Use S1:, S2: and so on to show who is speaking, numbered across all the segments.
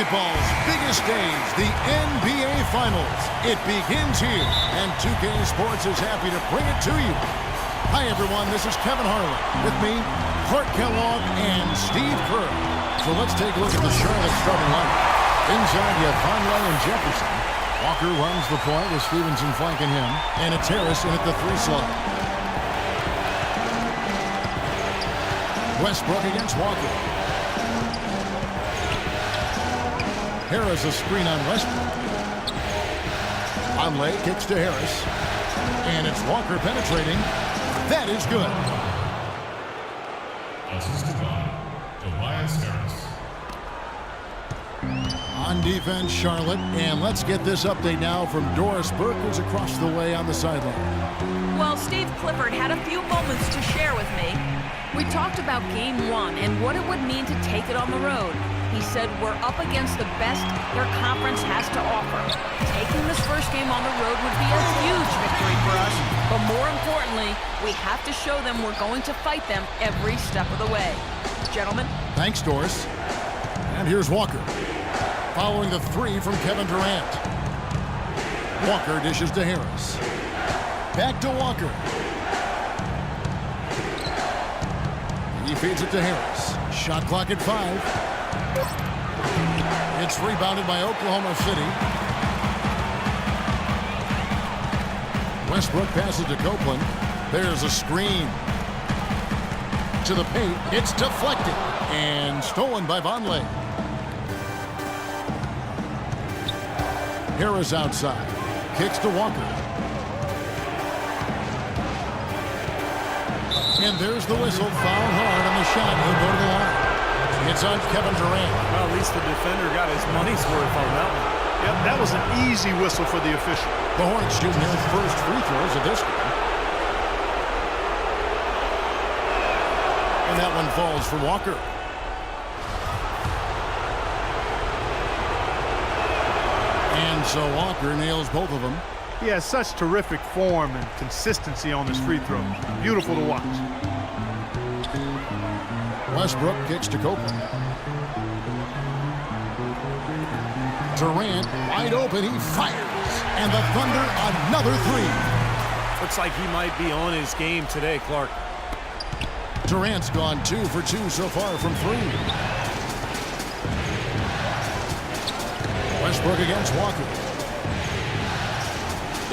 S1: Basketball's biggest stage, the NBA Finals. It begins here, and 2K Sports is happy to bring it to you. Hi, everyone. This is Kevin Harlan. With me, Clark Kellogg and Steve Kerr. So let's take a look at the Charlotte starting lineup. Inside, you have Vonleh and Jefferson. Walker runs the point with Stevenson flanking him, and it's Harris in at the 3 slot. Westbrook against Walker. Harris a screen on Westbrook. Vonleh kicks to Harris. And it's Walker penetrating. That is good.
S2: Assisted by Tobias Harris.
S1: On defense, Charlotte. And let's get this update now from Doris Burke, who's across the way on the sideline.
S3: Well, Steve Clifford had a few moments to share with me. We talked about Game 1 and what it would mean to take it on the road. He said we're up against the best their conference has to offer. Taking this first game on the road would be a huge victory for us. But more importantly, we have to show them we're going to fight them every step of the way. Gentlemen.
S1: Thanks, Doris. And here's Walker. Following the 3 from Kevin Durant. Walker dishes to Harris. Back to Walker. He feeds it to Harris. Shot clock at 5. It's rebounded by Oklahoma City. Westbrook passes to Copeland. There's a screen. To the paint. It's deflected. And stolen by Vonleh. Harris outside. Kicks to Walker. And there's the whistle. Foul hard on the shot. He'll go to the line. It's on Kevin Durant.
S4: Well, at least the defender got his money's worth on that one.
S5: Yep, that was an easy whistle for the official.
S1: The Hornets shooting their first free throws of this game. And that one falls for Walker. And so Walker nails both of them.
S5: He has such terrific form and consistency on his free throws. Beautiful to watch.
S1: Westbrook kicks to Copeland. Durant wide open. He fires. And the Thunder another 3.
S4: Looks like he might be on his game today, Clark.
S1: Durant's gone 2 for 2 so far from 3. Westbrook against Walker.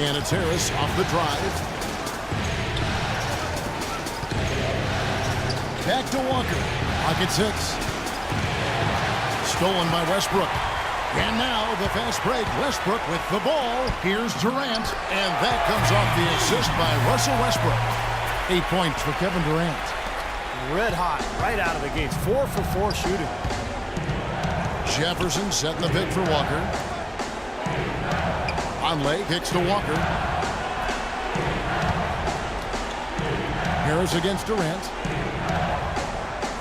S1: And it's Harris off the drive. Back to Walker. Pocket 6. Stolen by Westbrook. And now the fast break. Westbrook with the ball. Here's Durant. And that comes off the assist by Russell Westbrook. 8 points for Kevin Durant.
S4: Red hot right out of the gates. 4 for 4 shooting.
S1: Jefferson setting the pick for Walker. Vonleh kicks to Walker. Harris against Durant.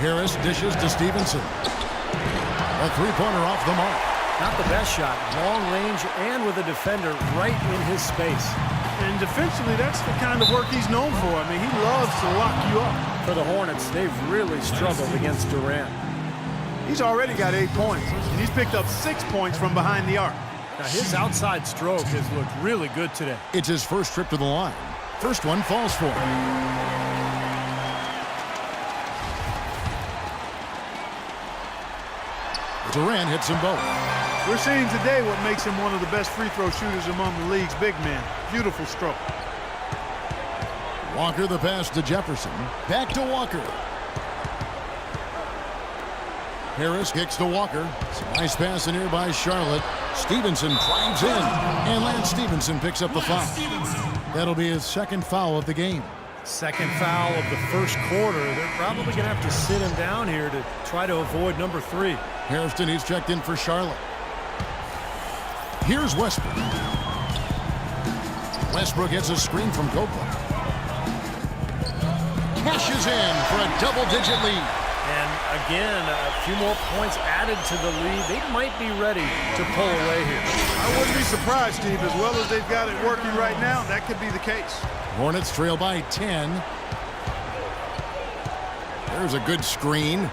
S1: Harris dishes to Stevenson. A 3-pointer off the mark.
S4: Not the best shot. Long range and with a defender right in his space.
S5: And defensively, that's the kind of work he's known for. I mean, he loves to lock you up.
S4: For the Hornets, they've really struggled against Durant.
S5: He's already got 8 points, and he's picked up 6 points from behind the arc.
S4: Now, his outside stroke has looked really good today.
S1: It's his first trip to the line. First one falls for him. Durant hits them both.
S5: We're seeing today what makes him one of the best free throw shooters among the league's big men. Beautiful stroke.
S1: Walker the pass to Jefferson. Back to Walker. Harris kicks to Walker. Nice pass in here by Charlotte. Stevenson drives in. And Lance Stevenson picks up the foul. That'll be his second foul of the game.
S4: Second foul of the first quarter. They're probably going to have to sit him down here to try to avoid number 3.
S1: Harrison, he's checked in for Charlotte. Here's Westbrook. Westbrook gets a screen from Copeland. Cashes in for a double-digit lead.
S4: And again, a few more points added to the lead. They might be ready to pull away here.
S5: I wouldn't be surprised, Steve. As well as they've got it working right now, that could be the case.
S1: Hornets trail by 10. There's a good screen.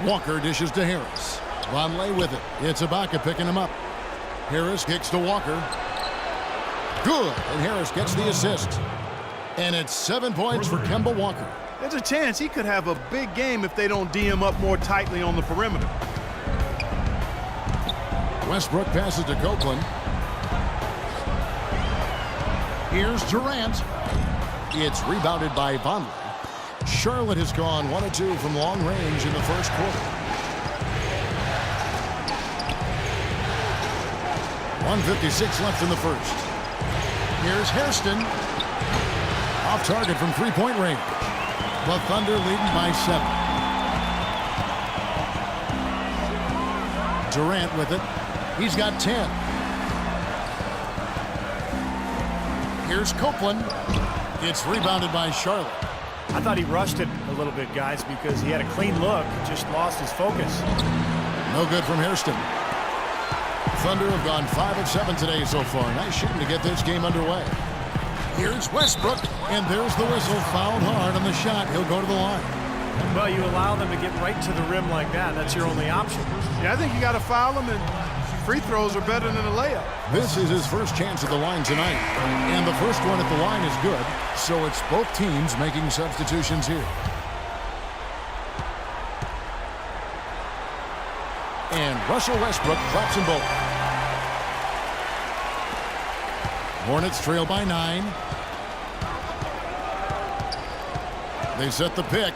S1: Walker dishes to Harris. Vonleh with it. It's Ibaka picking him up. Harris kicks to Walker. Good, and Harris gets the assist. And it's 7 points for Kemba Walker.
S5: There's a chance he could have a big game if they don't D him up more tightly on the perimeter.
S1: Westbrook passes to Copeland. Here's Durant. It's rebounded by Vonleh. Charlotte has gone 1 of 2 from long range in the first quarter. 1:56 left in the first. Here's Hairston. Off target from three-point range. The Thunder leading by 7. Durant with it. He's got 10. Here's Copeland. It's rebounded by Charlotte.
S4: I thought he rushed it a little bit, guys, because he had a clean look. Just lost his focus.
S1: No good from Hairston. Thunder have gone 5 of 7 today so far. Nice shooting to get this game underway. Here's Westbrook, and there's the whistle. Fouled hard on the shot. He'll go to the line.
S4: Well, you allow them to get right to the rim like that. That's your only option.
S5: Yeah, I think you got to foul him, and free throws are better than a layup.
S1: This is his first chance at the line tonight. And the first one at the line is good, so it's both teams making substitutions here. And Russell Westbrook drops them both. Hornets trail by 9. They set the pick.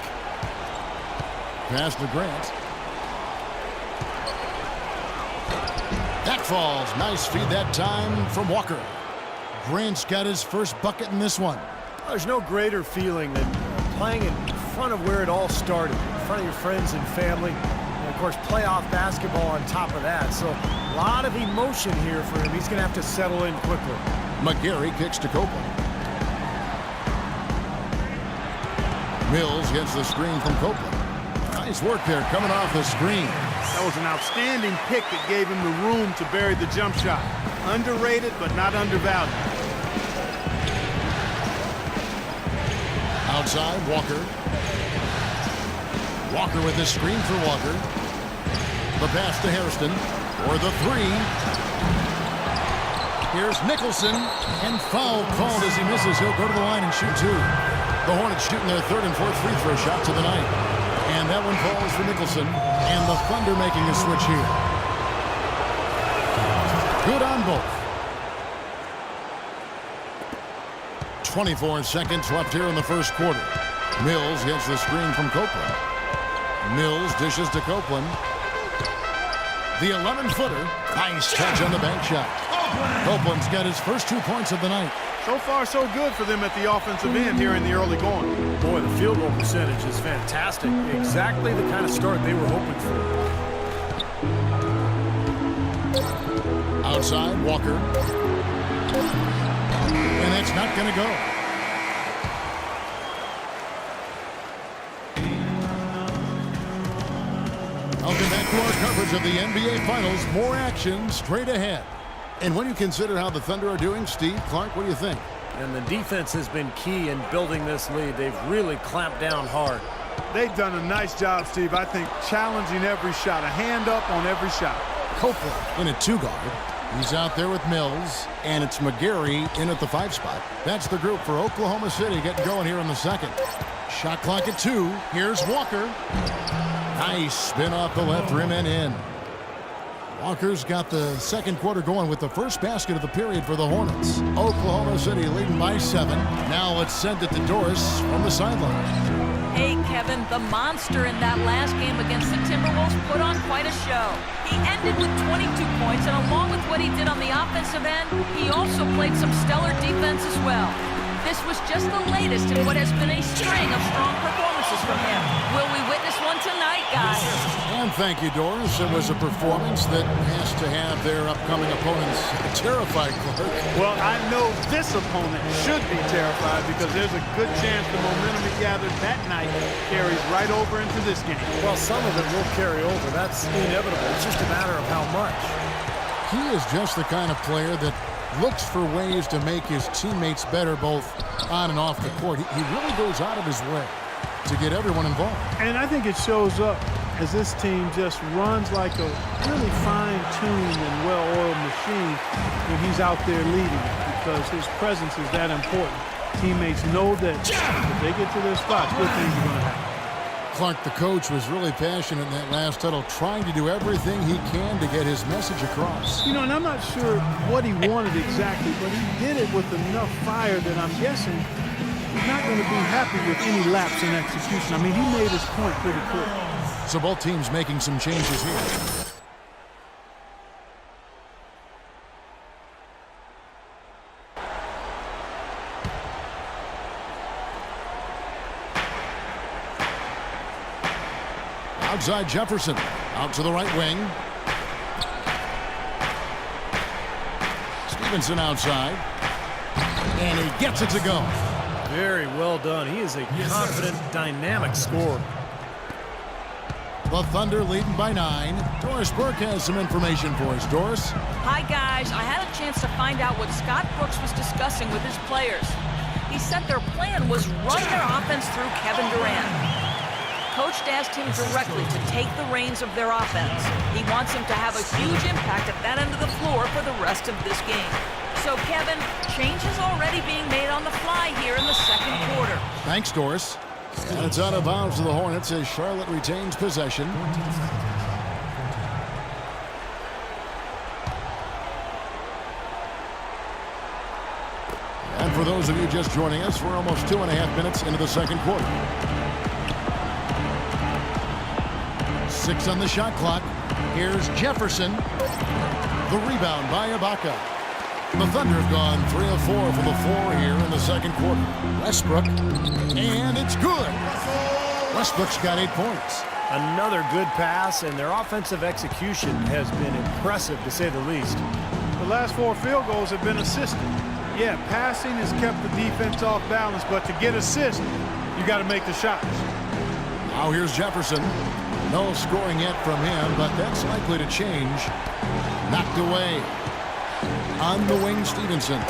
S1: Pass to Grant. That falls. Nice feed that time from Walker. Grant's got his first bucket in this one.
S4: There's no greater feeling than playing in front of where it all started, in front of your friends and family. And, of course, playoff basketball on top of that. So a lot of emotion here for him. He's going to have to settle in quickly.
S1: McGarry kicks to Copeland. Mills gets the screen from Copeland. Nice work there coming off the screen.
S5: That was an outstanding pick that gave him the room to bury the jump shot. Underrated, but not undervalued.
S1: Outside, Walker. Walker with the screen for Walker. The pass to Hairston. For the three. Here's Nicholson. And foul called as he misses. He'll go to the line and shoot 2. The Hornets shooting their third and fourth free throw shots of the night. And that one falls for Nicholson. And the Thunder making a switch here. Good on both. 24 seconds left here in the first quarter. Mills gets the screen from Copeland. Mills dishes to Copeland. The 11-footer. Nice catch on the bank shot. Copeland's got his first 2 points of the night.
S5: So far, so good for them at the offensive end here in the early going.
S4: Boy, the field goal percentage is fantastic. Exactly the kind of start they were hoping for.
S1: Outside, Walker. And it's not going to go. Welcome back to our coverage of the NBA Finals. More action straight ahead. And when you consider how the Thunder are doing, Steve, Clark, what do you think?
S4: And the defense has been key in building this lead. They've really clamped down hard.
S5: They've done a nice job, Steve. I think challenging every shot, a hand up on every shot.
S1: Copeland in a 2-guard. He's out there with Mills, and it's McGarry in at the 5 spot. That's the group for Oklahoma City getting going here in the second. Shot clock at 2. Here's Walker. Nice spin off the left rim and in. Walker's got the second quarter going with the first basket of the period for the Hornets. Oklahoma City leading by 7. Now let's send it to Doris from the sideline.
S3: Hey, Kevin, the monster in that last game against the Timberwolves put on quite a show. He ended with 22 points, and along with what he did on the offensive end, he also played some stellar defense as well. This was just the latest in what has been a string of strong performances from him. Will we witness one tonight, guys?
S1: And thank you, Doris. It was a performance that has to have their upcoming opponents terrified, Clark.
S5: Well, I know this opponent should be terrified because there's a good chance the momentum he gathered that night carries right over into this game.
S4: Well, some of it will carry over. That's inevitable. It's just a matter of how much.
S1: He is just the kind of player that looks for ways to make his teammates better both on and off the court. He really goes out of his way to get everyone involved.
S5: And I think it shows up as this team just runs like a really fine-tuned and well-oiled machine when he's out there leading, because his presence is that important. Teammates know that if they get to their spots, good things are going to happen.
S1: Clark, the coach, was really passionate in that last huddle, trying to do everything he can to get his message across.
S5: You know, and I'm not sure what he wanted exactly, but he did it with enough fire that I'm guessing he's not going to be happy with any lapse in execution. I mean, he made his point pretty clear.
S1: So both teams making some changes here. Outside Jefferson, out to the right wing. Stevenson outside, and he gets it to go.
S4: Very well done. He is a confident, dynamic scorer.
S1: The Thunder leading by 9. Doris Burke has some information for us. Doris?
S3: Hi, guys. I had a chance to find out what Scott Brooks was discussing with his players. He said their plan was run their offense through Kevin Durant. Coach asked him directly to take the reins of their offense. He wants him to have a huge impact at that end of the floor for the rest of this game. So, Kevin, change is already being made on the fly here in the second quarter.
S1: Thanks, Doris. And it's out of bounds to the Hornets as Charlotte retains possession. And for those of you just joining us, we're almost 2.5 minutes into the second quarter. 6 on the shot clock. Here's Jefferson. The rebound by Ibaka. The Thunder have gone 3 of 4 from the floor here in the second quarter. Westbrook, and it's good. Westbrook's got 8 points.
S4: Another good pass, and their offensive execution has been impressive, to say the least.
S5: The last 4 field goals have been assisted. Yeah, passing has kept the defense off balance, but to get assists, you got to make the shots.
S1: Now here's Jefferson. No scoring yet from him, but that's likely to change. Knocked away. On the wing, Stevenson.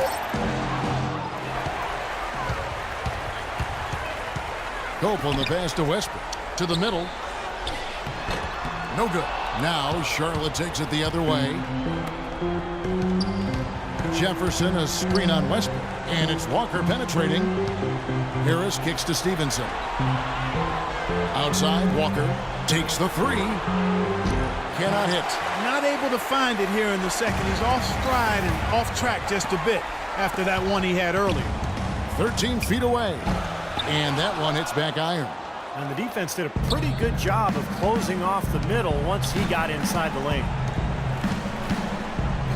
S1: Copeland the pass to Westbrook. To the middle. No good. Now Charlotte takes it the other way. Jefferson, a screen on Westbrook. And it's Walker penetrating. Harris kicks to Stevenson. Outside, Walker takes the 3. Cannot hit.
S5: Not able to find it here in the second. He's off stride and off track just a bit after that one he had earlier.
S1: 13 feet away. And that one hits back iron.
S4: And the defense did a pretty good job of closing off the middle once he got inside the lane.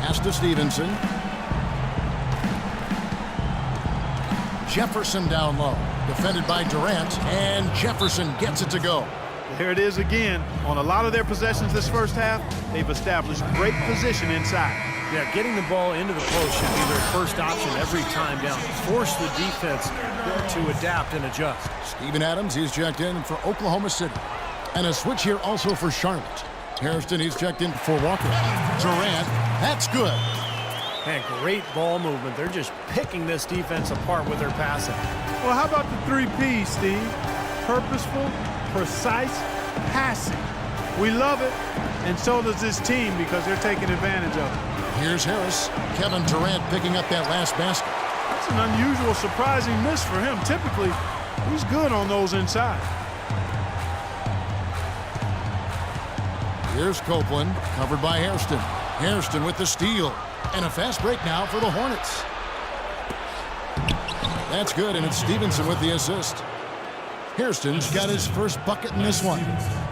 S1: Pass to Stevenson. Jefferson down low. Defended by Durant. And Jefferson gets it to go.
S5: There it is again. On a lot of their possessions this first half, they've established great position inside.
S4: Yeah, getting the ball into the post should be their first option every time down. Force the defense to adapt and adjust.
S1: Steven Adams, he's checked in for Oklahoma City. And a switch here also for Charlotte. Hairston, he's checked in for Walker. Durant, that's good.
S4: Man, great ball movement. They're just picking this defense apart with their passing.
S5: Well, how about the 3 Ps, Steve? Purposeful, precise, passing. We love it, and so does this team because they're taking advantage of it.
S1: Here's Harris. Kevin Durant picking up that last basket.
S5: That's an unusual, surprising miss for him. Typically, he's good on those inside.
S1: Here's Copeland, covered by Hairston. Hairston with the steal. And a fast break now for the Hornets. That's good, and it's Stevenson with the assist. Hairston's got his first bucket in this one.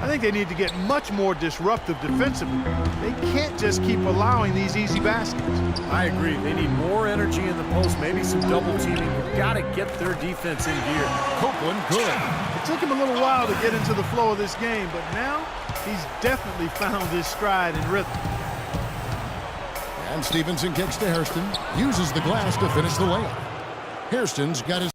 S5: I think they need to get much more disruptive defensively. They can't just keep allowing these easy baskets.
S4: I agree. They need more energy in the post, maybe some double teaming. We've got to get their defense in gear.
S1: Copeland, good.
S5: It took him a little while to get into the flow of this game, but now he's definitely found his stride and rhythm.
S1: And Stevenson kicks to Hairston. Uses the glass to finish the layup. Hairston's got his